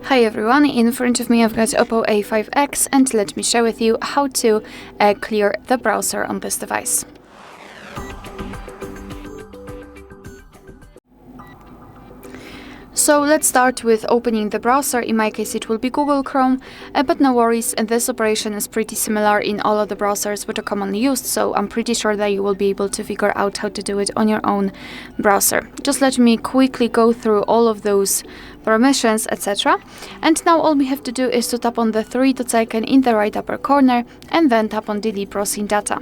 Hi everyone, in front of me I've got OPPO A5x and let me share with you how to clear the browser on this device. So let's start with opening the browser. In my case it will be Google Chrome, but no worries, this operation is pretty similar in all of the browsers which are commonly used, so I'm pretty sure that you will be able to figure out how to do it on your own browser. Just let me quickly go through all of those permissions, etc. And now all we have to do is to tap on the three dots icon in the right upper corner and then tap on delete browsing data.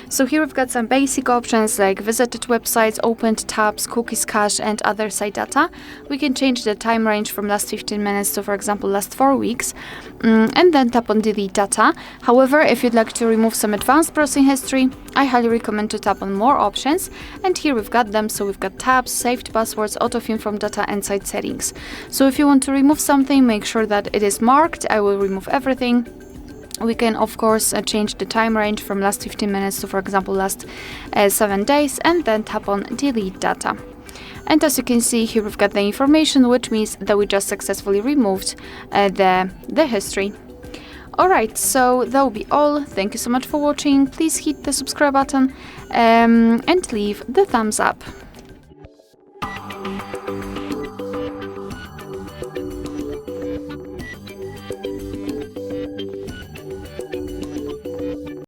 So here we've got some basic options like visited websites, opened tabs, cookies cache and other site data. We can change the time range from last 15 minutes to, for example, last 4 weeks, and then tap on delete data. However, if you'd like to remove some advanced browsing history, I highly recommend to tap on more options, and here we've got them. So we've got tabs, saved passwords, autofill from data and site settings. So if you want to remove something, make sure that it is marked I will remove everything. We can of course change the time range from last 15 minutes to, for example, last 7 days, and then tap on delete data. And as you can see here, we've got the information, which means that we just successfully removed the history. Alright, so that will be all. Thank you so much for watching. Please hit the subscribe button and leave the thumbs up.